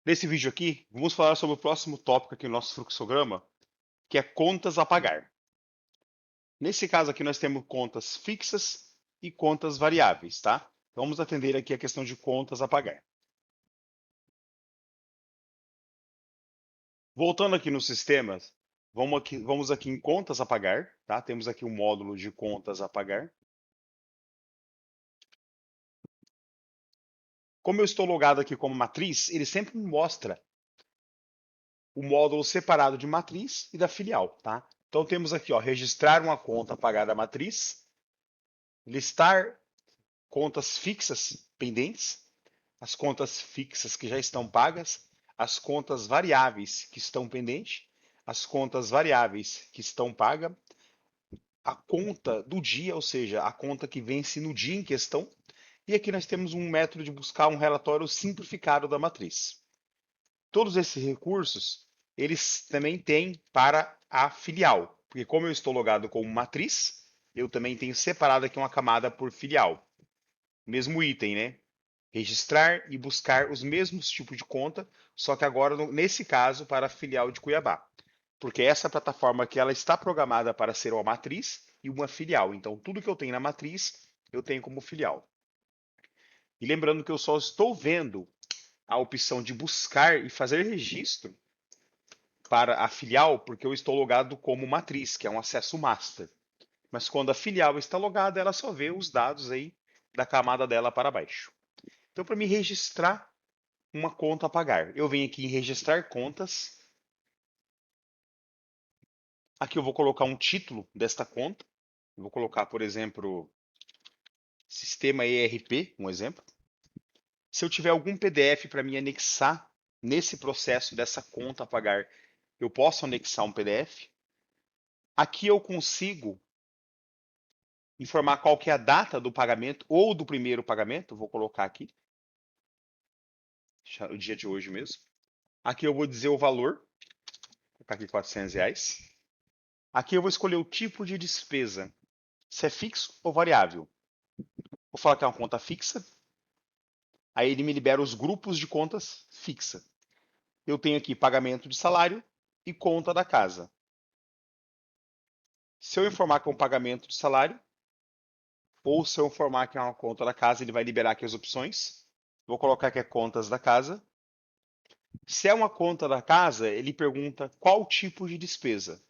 Nesse vídeo aqui, vamos falar sobre o próximo tópico aqui no nosso fluxograma, que é contas a pagar. Nesse caso aqui, nós temos contas fixas e contas variáveis, tá? Vamos atender aqui a questão de contas a pagar. Voltando aqui no sistema, vamos aqui em contas a pagar, tá? Temos aqui um módulo de contas a pagar. Como eu estou logado aqui como matriz, ele sempre me mostra o módulo separado de matriz e da filial, tá? Então temos aqui, ó, registrar uma conta a pagar da matriz, listar contas fixas pendentes, as contas fixas que já estão pagas, as contas variáveis que estão pendentes, as contas variáveis que estão pagas, a conta do dia, ou seja, a conta que vence no dia em questão. E aqui nós temos um método de buscar um relatório simplificado da matriz. Todos esses recursos, eles também têm para a filial, porque como eu estou logado como matriz, eu também tenho separado aqui uma camada por filial. Mesmo item, né? Registrar e buscar os mesmos tipos de conta, só que agora, nesse caso, para a filial de Cuiabá. Porque essa plataforma aqui ela está programada para ser uma matriz e uma filial. Então, tudo que eu tenho na matriz, eu tenho como filial. E lembrando que eu só estou vendo a opção de buscar e fazer registro para a filial, porque eu estou logado como matriz, que é um acesso master. Mas quando a filial está logada, ela só vê os dados aí da camada dela para baixo. Então, para me registrar uma conta a pagar, eu venho aqui em registrar contas. Aqui eu vou colocar um título desta conta. Eu vou colocar, por exemplo, sistema ERP, um exemplo. Se eu tiver algum PDF para me anexar nesse processo dessa conta a pagar, eu posso anexar um PDF. Aqui eu consigo informar qual que é a data do pagamento ou do primeiro pagamento. Vou colocar aqui, o dia de hoje mesmo. Aqui eu vou dizer o valor, vou colocar aqui R$ 400. Aqui eu vou escolher o tipo de despesa, se é fixo ou variável. Vou falar que é uma conta fixa. Aí ele me libera os grupos de contas fixa. Eu tenho aqui pagamento de salário e conta da casa. Se eu informar que é um pagamento de salário, ou se eu informar que é uma conta da casa, ele vai liberar aqui as opções. Vou colocar aqui contas da casa. Se é uma conta da casa, ele pergunta qual tipo de despesa.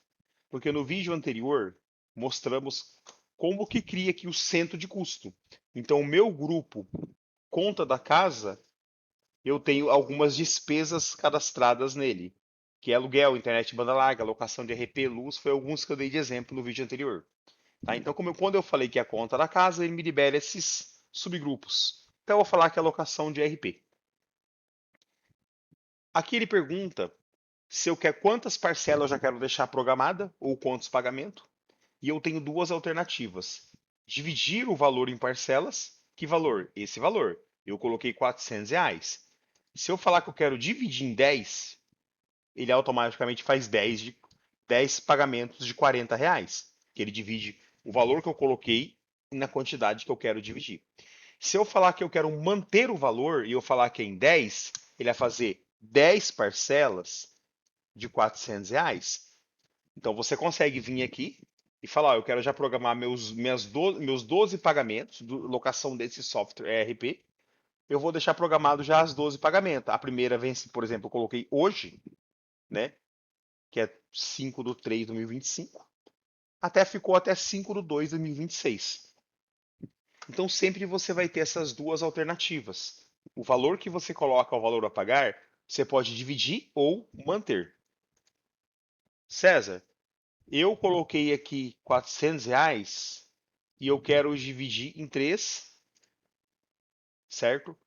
Porque no vídeo anterior mostramos como que cria aqui o centro de custo. Então, o meu grupo conta da casa, eu tenho algumas despesas cadastradas nele, que é aluguel, internet banda larga, locação de RP, luz, foi alguns que eu dei de exemplo no vídeo anterior. Tá? Então, quando eu falei que é a conta da casa, ele me libera esses subgrupos. Então, eu vou falar que é a locação de RP. Aqui ele pergunta se eu quero quantas parcelas eu já quero deixar programada ou quantos pagamentos. E eu tenho duas alternativas. Dividir o valor em parcelas. Que valor? Esse valor. Eu coloquei R$ 400. Se eu falar que eu quero dividir em 10, ele automaticamente faz 10 pagamentos de R$ 40, que ele divide o valor que eu coloquei na quantidade que eu quero dividir. Se eu falar que eu quero manter o valor e eu falar que é em 10, ele vai fazer 10 parcelas de R$ 400. Então você consegue vir aqui e falar, ó, eu quero já programar meus 12 pagamentos, locação desse software ERP. Eu vou deixar programado já as 12 pagamentos. A primeira vence, por exemplo, eu coloquei hoje, né? Que é 5/3/2025, até ficou até 5/2/2026. Então sempre você vai ter essas duas alternativas. O valor que você coloca, o valor a pagar, você pode dividir ou manter. César, eu coloquei aqui R$ 400 e eu quero dividir em três, certo?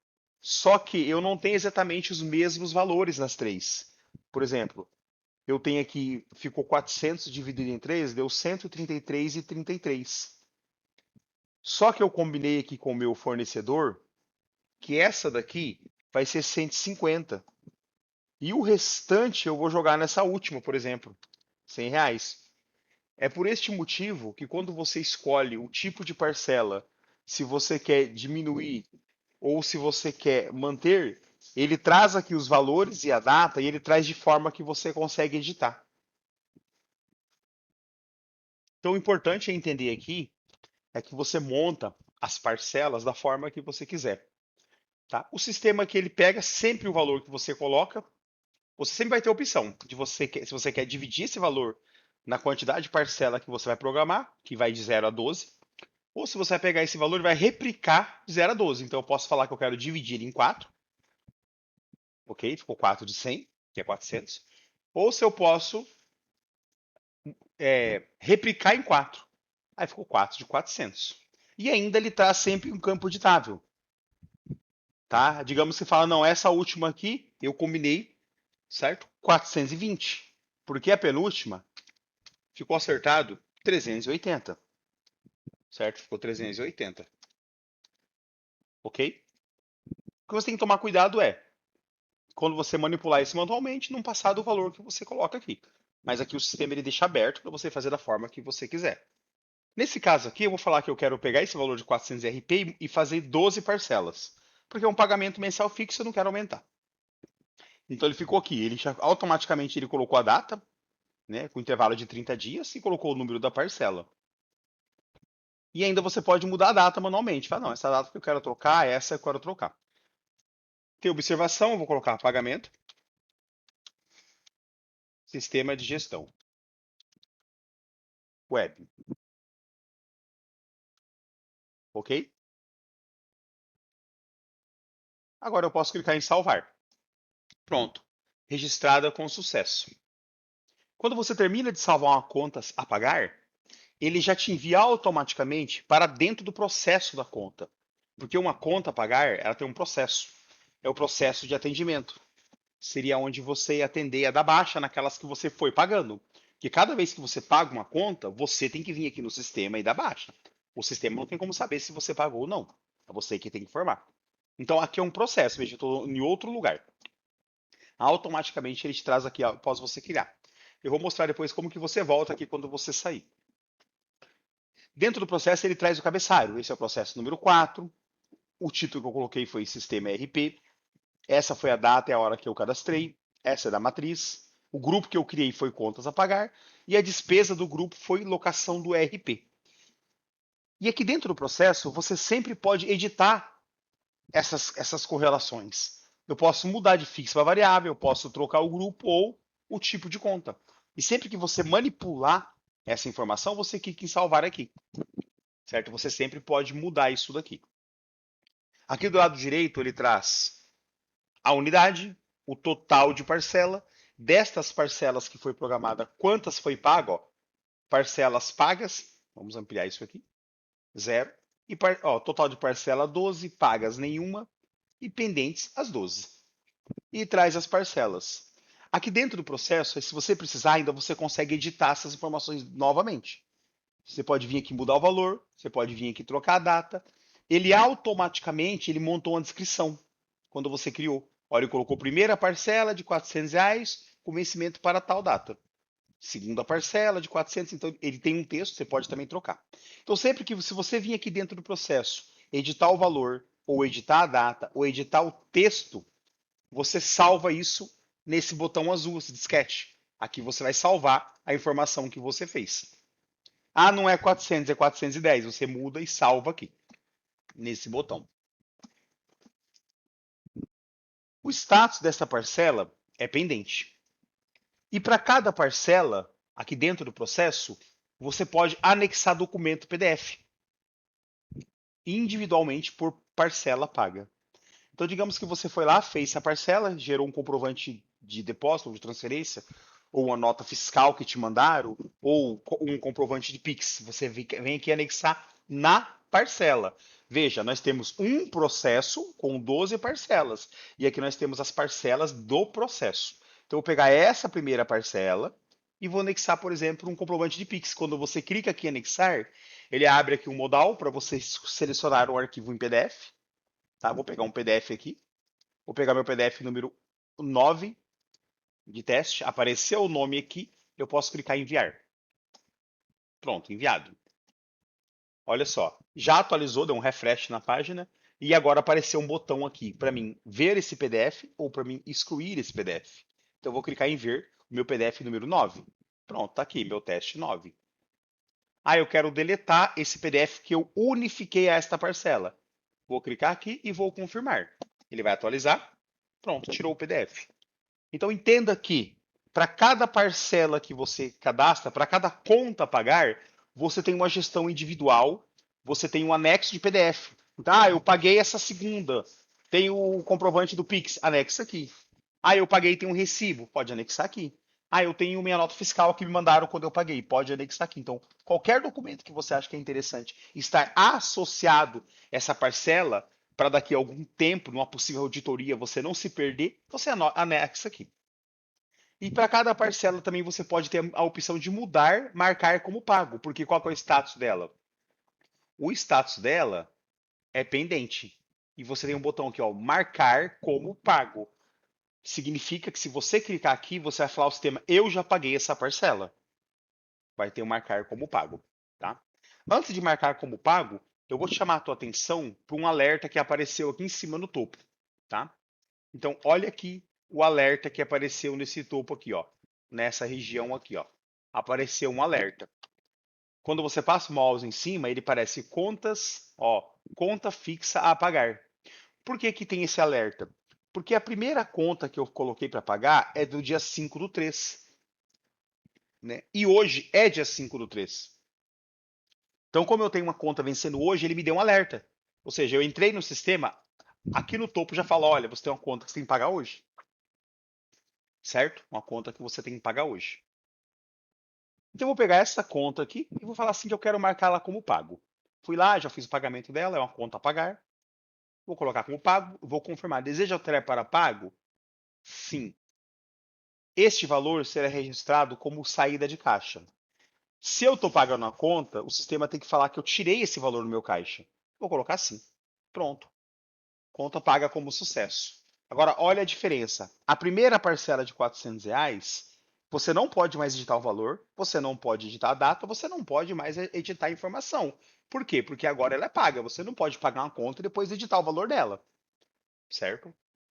Só que eu não tenho exatamente os mesmos valores nas três. Por exemplo, eu tenho aqui, ficou 400 dividido em 3, deu 133,33. Só que eu combinei aqui com o meu fornecedor que essa daqui vai ser 150. E o restante eu vou jogar nessa última, por exemplo, R$ 100. É por este motivo que quando você escolhe o tipo de parcela, se você quer diminuir ou se você quer manter, ele traz aqui os valores e a data e ele traz de forma que você consegue editar. Então, o importante é entender aqui é que você monta as parcelas da forma que você quiser. Tá? O sistema aqui ele pega sempre o valor que você coloca. Você sempre vai ter a opção de você, se você quer dividir esse valor na quantidade de parcela que você vai programar, que vai de 0 a 12, ou se você vai pegar esse valor e vai replicar de 0 a 12. Então eu posso falar que eu quero dividir em 4, ok? Ficou 4 de 100, que é 400. Ou se eu posso replicar em 4, aí ficou 4 de 400. E ainda ele traz sempre um campo editável. Tá? Digamos que fala, não, essa última aqui eu combinei, certo? 420. Porque a penúltima ficou acertado 380. Certo? Ficou 380. Ok? O que você tem que tomar cuidado é, quando você manipular isso manualmente, não passar do valor que você coloca aqui. Mas aqui o sistema ele deixa aberto para você fazer da forma que você quiser. Nesse caso aqui, eu vou falar que eu quero pegar esse valor de 400 RP e fazer 12 parcelas. Porque é um pagamento mensal fixo, eu não quero aumentar. Então ele ficou aqui, ele já, automaticamente ele colocou a data, né, com intervalo de 30 dias e colocou o número da parcela. E ainda você pode mudar a data manualmente. Fala, não, essa data que eu quero trocar, essa eu quero trocar. Tem observação, eu vou colocar pagamento, sistema de gestão, web, ok? Agora eu posso clicar em salvar. Pronto, registrada com sucesso. Quando você termina de salvar uma conta a pagar, ele já te envia automaticamente para dentro do processo da conta. Porque uma conta a pagar, ela tem um processo. É o processo de atendimento. Seria onde você ia atender a dar baixa naquelas que você foi pagando. Que cada vez que você paga uma conta, você tem que vir aqui no sistema e dar baixa. O sistema não tem como saber se você pagou ou não. É você que tem que informar. Então aqui é um processo, veja, eu estou em outro lugar. Automaticamente ele te traz aqui após você criar. Eu vou mostrar depois como que você volta aqui quando você sair. Dentro do processo ele traz o cabeçalho. Esse é o processo número 4. O título que eu coloquei foi Sistema RP. Essa foi a data e a hora que eu cadastrei. Essa é da matriz. O grupo que eu criei foi contas a pagar. E a despesa do grupo foi locação do RP. E aqui dentro do processo, você sempre pode editar essas correlações. Eu posso mudar de fixo para variável, eu posso trocar o grupo ou o tipo de conta. E sempre que você manipular essa informação, você clica em salvar aqui. Certo? Você sempre pode mudar isso daqui. Aqui do lado direito, ele traz a unidade, o total de parcela, destas parcelas que foi programada, quantas foi pago, ó, parcelas pagas, vamos ampliar isso aqui, 0, e total de parcela 12, pagas nenhuma, e pendentes as 12. E traz as parcelas. Aqui dentro do processo, se você precisar, ainda você consegue editar essas informações novamente. Você pode vir aqui mudar o valor, você pode vir aqui trocar a data. Ele automaticamente ele montou uma descrição quando você criou. Olha, ele colocou primeira parcela de R$ 400 com vencimento para tal data. Segunda parcela de 400, então ele tem um texto, você pode também trocar. Então sempre que se você vir aqui dentro do processo, editar o valor, ou editar a data, ou editar o texto, você salva isso nesse botão azul, esse disquete. Aqui você vai salvar a informação que você fez. Ah, não é 400, é 410. Você muda e salva aqui, nesse botão. O status dessa parcela é pendente. E para cada parcela, aqui dentro do processo, você pode anexar documento PDF individualmente por parcela paga. Então, digamos que você foi lá, fez essa parcela, gerou um comprovante de depósito ou de transferência, ou uma nota fiscal que te mandaram, ou um comprovante de Pix. Você vem aqui anexar na parcela. Veja, nós temos um processo com 12 parcelas. E aqui nós temos as parcelas do processo. Então, eu vou pegar essa primeira parcela e vou anexar, por exemplo, um comprovante de Pix. Quando você clica aqui em anexar, ele abre aqui um modal para você selecionar um arquivo em PDF. Tá? Vou pegar um PDF aqui. Vou pegar meu PDF número 9 de teste. Apareceu o nome aqui. Eu posso clicar em enviar. Pronto, enviado. Olha só. Já atualizou, deu um refresh na página. E agora apareceu um botão aqui para mim ver esse PDF ou para mim excluir esse PDF. Então eu vou clicar em ver o meu PDF número 9. Pronto, tá aqui, meu teste 9. Ah, eu quero deletar esse PDF que eu unifiquei a esta parcela. Vou clicar aqui e vou confirmar. Ele vai atualizar. Pronto, tirou o PDF. Então entenda que para cada parcela que você cadastra, para cada conta a pagar, você tem uma gestão individual, você tem um anexo de PDF. Então, eu paguei essa segunda, tem o comprovante do Pix, anexa aqui. Ah, eu paguei, tem um recibo, pode anexar aqui. Ah, eu tenho minha nota fiscal que me mandaram quando eu paguei, pode anexar aqui. Então, qualquer documento que você acha que é interessante estar associado essa parcela, para daqui a algum tempo, numa possível auditoria, você não se perder, você anexa aqui. E para cada parcela também você pode ter a opção de mudar, marcar como pago, porque qual que é o status dela? O status dela é pendente. E você tem um botão aqui, ó, marcar como pago. Significa que se você clicar aqui, você vai falar ao sistema, eu já paguei essa parcela. Vai ter um marcar como pago, tá? Antes de marcar como pago, eu vou te chamar a tua atenção para um alerta que apareceu aqui em cima no topo, tá? Então, olha aqui o alerta que apareceu nesse topo aqui, ó, nessa região aqui, ó. Apareceu um alerta. Quando você passa o mouse em cima, ele parece contas, ó, conta fixa a pagar. Por que que tem esse alerta? Porque a primeira conta que eu coloquei para pagar é do dia 5 do 3, né? E hoje é dia 5 do 3. Então, como eu tenho uma conta vencendo hoje, ele me deu um alerta. Ou seja, eu entrei no sistema, aqui no topo já fala, olha, você tem uma conta que você tem que pagar hoje. Certo? Uma conta que você tem que pagar hoje. Então, eu vou pegar essa conta aqui e vou falar assim que eu quero marcar ela como pago. Fui lá, já fiz o pagamento dela, é uma conta a pagar. Vou colocar como pago, vou confirmar. Deseja alterar para pago? Sim. Este valor será registrado como saída de caixa. Se eu estou pagando a conta, o sistema tem que falar que eu tirei esse valor no meu caixa. Vou colocar assim. Pronto. Conta paga como sucesso. Agora, olha a diferença. A primeira parcela de R$ 400, você não pode mais editar o valor, você não pode editar a data, você não pode mais editar a informação. Por quê? Porque agora ela é paga. Você não pode pagar uma conta e depois editar o valor dela. Certo?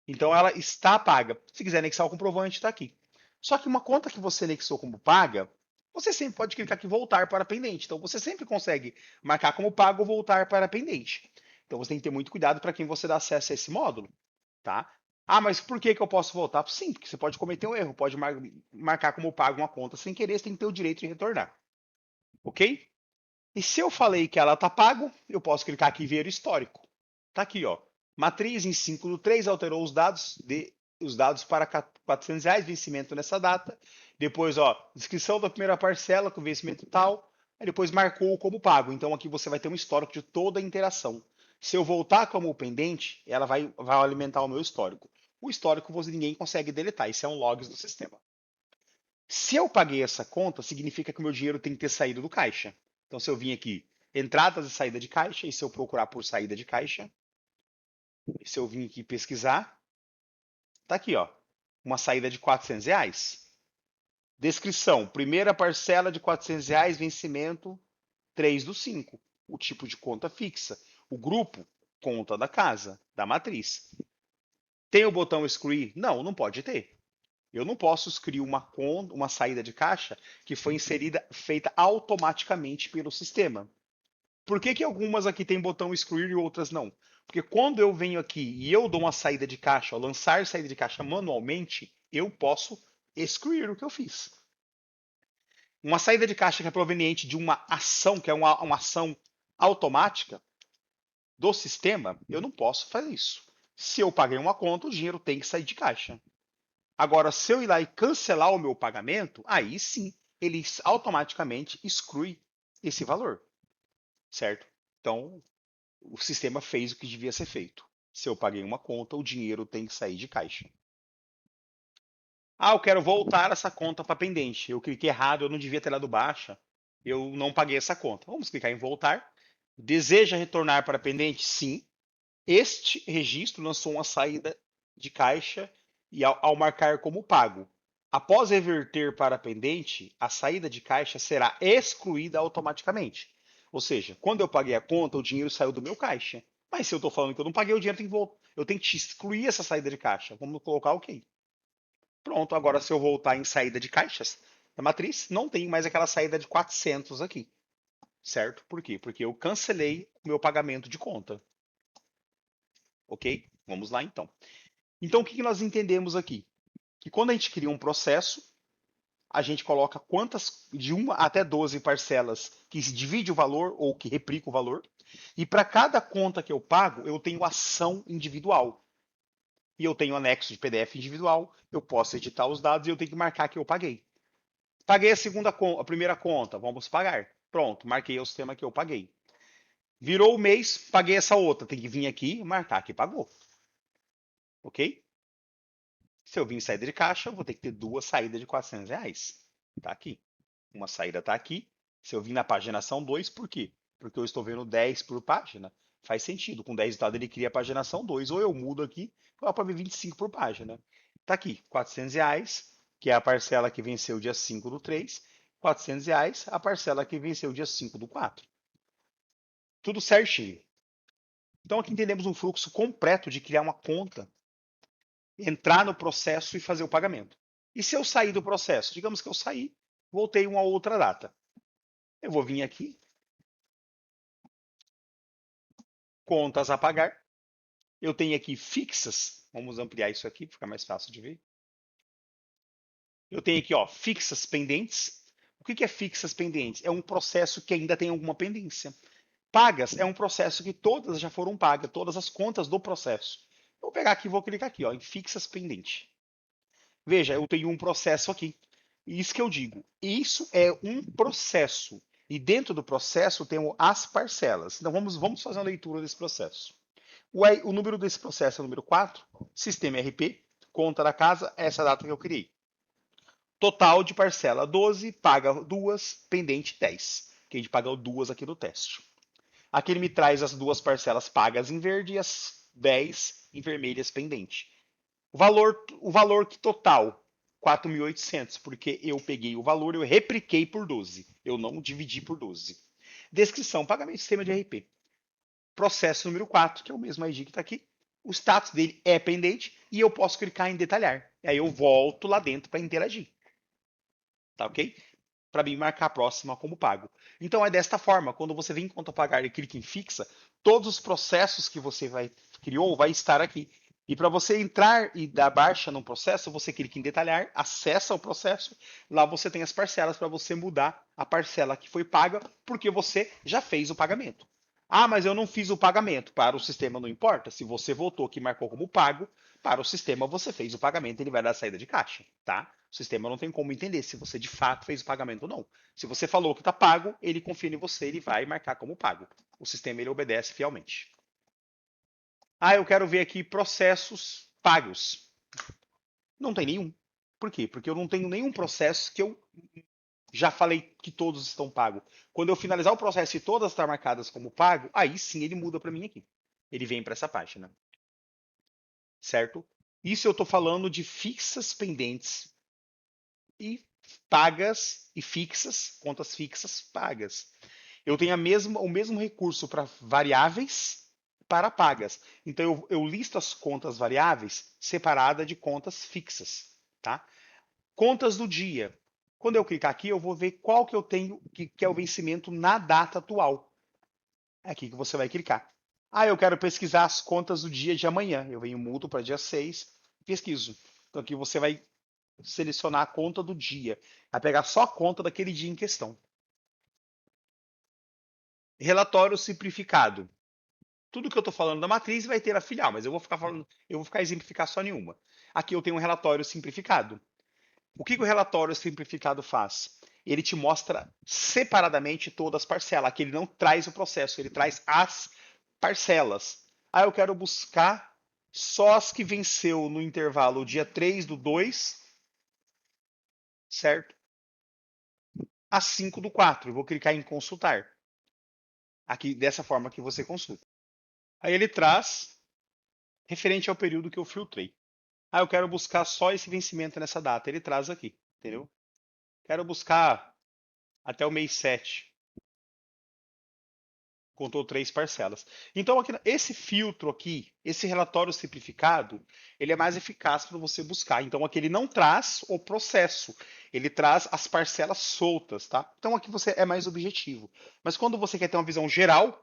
Então ela está paga. Se quiser anexar o comprovante, está aqui. Só que uma conta que você anexou como paga, você sempre pode clicar aqui voltar para pendente. Então você sempre consegue marcar como pago ou voltar para pendente. Então você tem que ter muito cuidado para quem você dá acesso a esse módulo, tá? Ah, mas por que que eu posso voltar? Sim, porque você pode cometer um erro, pode marcar como pago uma conta sem querer, você tem que ter o direito de retornar, ok? E se eu falei que ela está pago, eu posso clicar aqui e ver o histórico. Tá aqui, ó. Matriz em 5 do 3 alterou os dados para R$ 400, vencimento nessa data. Depois, ó, descrição da primeira parcela com vencimento tal. Aí depois marcou como pago. Então aqui você vai ter um histórico de toda a interação. Se eu voltar como pendente, ela vai alimentar o meu histórico. O histórico ninguém consegue deletar. Isso é um logs do sistema. Se eu paguei essa conta, significa que o meu dinheiro tem que ter saído do caixa. Então, se eu vim aqui, entradas e saída de caixa, e se eu procurar por saída de caixa, e se eu vim aqui pesquisar, tá aqui, ó, uma saída de R$ 400. Descrição, primeira parcela de R$ 400, vencimento 3 do 5. O tipo de conta fixa. O grupo, conta da casa, da matriz. Tem o botão excluir? Não, não pode ter. Eu não posso excluir uma saída de caixa que foi inserida, feita automaticamente pelo sistema. Por que que algumas aqui tem botão excluir e outras não? Porque quando eu venho aqui e eu dou uma saída de caixa, lançar saída de caixa manualmente, eu posso excluir o que eu fiz. Uma saída de caixa que é proveniente de uma ação, que é uma ação automática do sistema, eu não posso fazer isso. Se eu paguei uma conta, o dinheiro tem que sair de caixa. Agora, se eu ir lá e cancelar o meu pagamento, aí sim, ele automaticamente exclui esse valor, certo? Então, o sistema fez o que devia ser feito. Se eu paguei uma conta, o dinheiro tem que sair de caixa. Ah, eu quero voltar essa conta para pendente. Eu cliquei errado, eu não devia ter dado baixa. Eu não paguei essa conta. Vamos clicar em voltar. Deseja retornar para pendente? Sim. Este registro lançou uma saída de caixa e ao marcar como pago. Após reverter para pendente, a saída de caixa será excluída automaticamente. Ou seja, quando eu paguei a conta, o dinheiro saiu do meu caixa. Mas se eu estou falando que eu não paguei, o dinheiro tem que voltar. Eu tenho que excluir essa saída de caixa. Vamos colocar OK. Pronto, agora se eu voltar em saída de caixas da matriz, não tem mais aquela saída de 400 aqui. Certo? Por quê? Porque eu cancelei o meu pagamento de conta. Ok? Vamos lá então. Então o que nós entendemos aqui? Que quando a gente cria um processo, a gente coloca quantas, de 1 até 12 parcelas que divide o valor ou que replica o valor. E para cada conta que eu pago, eu tenho ação individual. E eu tenho anexo de PDF individual, eu posso editar os dados e eu tenho que marcar que eu paguei. Paguei a primeira conta, vamos pagar. Pronto, marquei o sistema que eu paguei. Virou o mês, paguei essa outra, tem que vir aqui e marcar que pagou. Ok? Se eu vim em saída de caixa, eu vou ter que ter duas saídas de R$ 400. Tá aqui. Uma saída está aqui. Se eu vim na paginação 2, por quê? Porque eu estou vendo 10 por página. Faz sentido. Com 10 dados ele cria a paginação 2. Ou eu mudo aqui, ou para ver 25 por página. Está aqui, R$ 400, que é a parcela que venceu dia 5 do 3. R$ 400, a parcela que venceu dia 5 do 4. Tudo certinho. Então aqui entendemos um fluxo completo de criar uma conta, entrar no processo e fazer o pagamento. E se eu sair do processo? Digamos que eu saí, voltei uma outra data. Eu vou vir aqui, contas a pagar. Eu tenho aqui fixas. Vamos ampliar isso aqui para ficar mais fácil de ver. Eu tenho aqui, ó, fixas pendentes. O que é fixas pendentes? É um processo que ainda tem alguma pendência. Pagas é um processo que todas já foram pagas, todas as contas do processo. Eu vou pegar aqui e vou clicar aqui, ó, em fixas pendentes. Veja, eu tenho um processo aqui. Isso que eu digo. Isso é um processo. E dentro do processo tem as parcelas. Então vamos fazer uma leitura desse processo. O número desse processo é o número 4, sistema RP, conta da casa, essa é a data que eu criei. Total de parcela 12, paga 2, pendente 10. Que a gente pagou 2 aqui no teste. Aqui ele me traz as duas parcelas pagas em verde e as 10 em vermelhas pendente. O valor que total, 4.800, porque eu peguei o valor, eu repliquei por 12. Eu não dividi por 12. Descrição, pagamento de sistema de RP. Processo número 4, que é o mesmo ID que está aqui. O status dele é pendente e eu posso clicar em detalhar. E aí eu volto lá dentro para interagir. Tá ok? Para mim marcar a próxima como pago. Então é desta forma, quando você vem em conta pagar e clica em fixa, todos os processos que você criou vai estar aqui. E para você entrar e dar baixa no processo, você clica em detalhar, acessa o processo, lá você tem as parcelas para você mudar a parcela que foi paga, porque você já fez o pagamento. Ah, mas eu não fiz o pagamento. Para o sistema não importa. Se você voltou que marcou como pago, para o sistema você fez o pagamento, ele vai dar a saída de caixa, tá? O sistema não tem como entender se você de fato fez o pagamento ou não. Se você falou que está pago, ele confia em você, ele vai marcar como pago. O sistema ele obedece fielmente. Ah, eu quero ver aqui processos pagos. Não tem nenhum. Por quê? Porque eu não tenho nenhum processo que eu já falei que todos estão pagos. Quando eu finalizar o processo e todas estão marcadas como pago, aí sim ele muda para mim aqui. Ele vem para essa página. Certo? Isso eu estou falando de fixas pendentes e pagas e fixas, contas fixas pagas. Eu tenho o mesmo recurso para variáveis para pagas. Então eu listo as contas variáveis separada de contas fixas, tá? Contas do dia. Quando eu clicar aqui, eu vou ver qual que eu tenho que é o vencimento na data atual. É aqui que você vai clicar. Ah, eu quero pesquisar as contas do dia de amanhã. Eu venho mudo para dia 6, pesquiso. Então aqui você vai selecionar a conta do dia. Vai pegar só a conta daquele dia em questão. Relatório simplificado. Tudo que eu estou falando da matriz vai ter a filial, mas eu vou ficar exemplificar só nenhuma. Aqui eu tenho um relatório simplificado. O que o relatório simplificado faz? Ele te mostra separadamente todas as parcelas. Aqui ele não traz o processo, ele traz as parcelas. Ah, eu quero buscar só as que venceu no intervalo dia 3 do 2, certo? A 5 do 4. Eu vou clicar em consultar. Aqui, dessa forma que você consulta. Aí ele traz referente ao período que eu filtrei. Ah, eu quero buscar só esse vencimento nessa data. Ele traz aqui, entendeu? Quero buscar até o mês 7. contou 3 parcelas. Então, aqui, esse filtro aqui, esse relatório simplificado, ele é mais eficaz para você buscar. Então, aqui ele não traz o processo, ele traz as parcelas soltas, tá? Então, aqui você é mais objetivo. Mas quando você quer ter uma visão geral,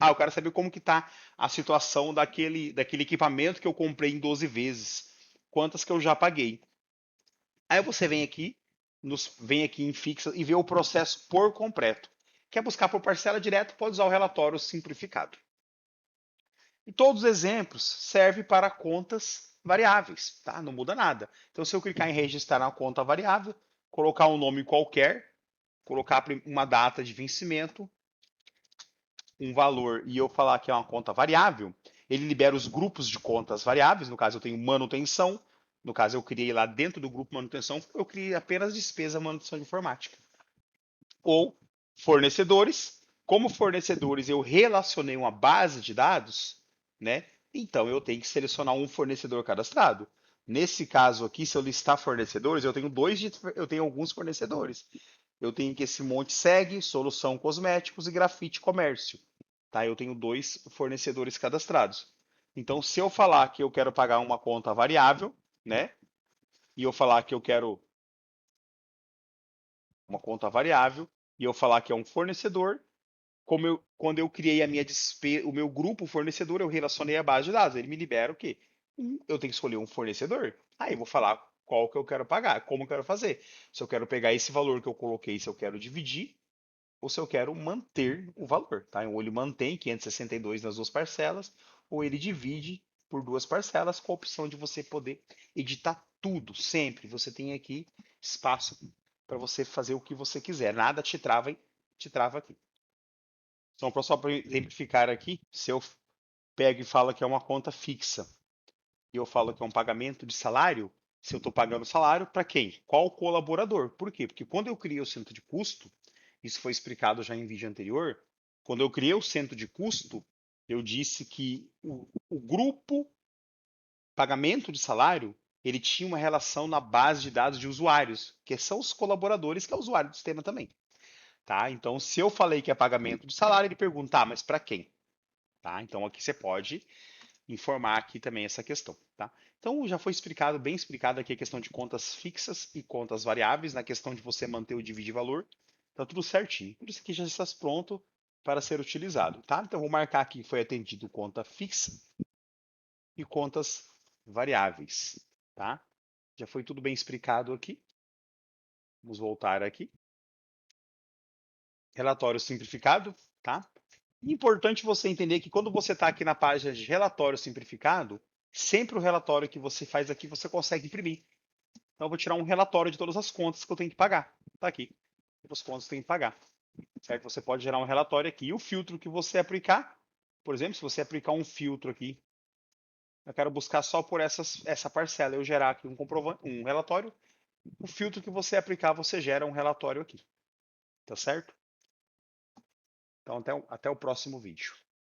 eu quero saber como que está a situação daquele equipamento que eu comprei em 12 vezes. Quantas que eu já paguei. Aí você vem aqui em fixa e vê o processo por completo. Quer buscar por parcela direto, pode usar o relatório simplificado. E todos os exemplos servem para contas variáveis, tá? Não muda nada. Então, se eu clicar em registrar uma conta variável, colocar um nome qualquer, colocar uma data de vencimento, um valor e eu falar que é uma conta variável, ele libera os grupos de contas variáveis. No caso, eu tenho manutenção. No caso, eu criei lá dentro do grupo manutenção, eu criei apenas despesa manutenção de informática. Ou fornecedores. Como fornecedores, eu relacionei uma base de dados, né? Então eu tenho que selecionar um fornecedor cadastrado. Nesse caso aqui, se eu listar fornecedores, eu tenho alguns fornecedores. Eu tenho que esse monte segue, solução cosméticos e grafite comércio. Tá? Eu tenho 2 fornecedores cadastrados. Então, se eu falar que eu quero pagar uma conta variável, né? E eu falar que eu quero uma conta variável, e eu falar que é um fornecedor, quando eu criei o meu grupo fornecedor, eu relacionei a base de dados. Ele me libera o quê? Eu tenho que escolher um fornecedor. Aí eu vou falar qual que eu quero pagar, como eu quero fazer. Se eu quero pegar esse valor que eu coloquei, se eu quero dividir, ou se eu quero manter o valor, tá? Ou ele mantém 562 nas 2 parcelas, ou ele divide por 2 parcelas com a opção de você poder editar tudo, sempre. Você tem aqui espaço para você fazer o que você quiser. Nada te trava aqui. Então, só para exemplificar aqui, se eu pego e falo que é uma conta fixa e eu falo que é um pagamento de salário, se eu estou pagando salário para quem? Qual colaborador? Por quê? Porque quando eu criei o centro de custo, isso foi explicado já em vídeo anterior, quando eu criei o centro de custo, eu disse que o grupo pagamento de salário, ele tinha uma relação na base de dados de usuários, que são os colaboradores, que é o usuário do sistema também. Tá? Então, se eu falei que é pagamento de salário, ele pergunta, mas para quem? Tá? Então, aqui você pode informar aqui também essa questão. Tá? Então, já foi explicado, bem explicado aqui a questão de contas fixas e contas variáveis, na questão de você manter o dividir valor. Tá tudo certinho. Tudo isso aqui já está pronto para ser utilizado. Tá? Então, vou marcar aqui que foi atendido conta fixa e contas variáveis. Tá? Já foi tudo bem explicado aqui. Vamos voltar aqui. Relatório simplificado, tá? Importante você entender que quando você está aqui na página de relatório simplificado, sempre o relatório que você faz aqui você consegue imprimir. Então eu vou tirar um relatório de todas as contas que eu tenho que pagar. Está aqui. Todas as contas que eu tenho que pagar. Certo? Você pode gerar um relatório aqui. E o filtro que você aplicar, por exemplo, se você aplicar um filtro aqui, eu quero buscar só por essa parcela, eu gerar aqui um relatório. O filtro que você aplicar, você gera um relatório aqui. Tá certo? Então até o próximo vídeo.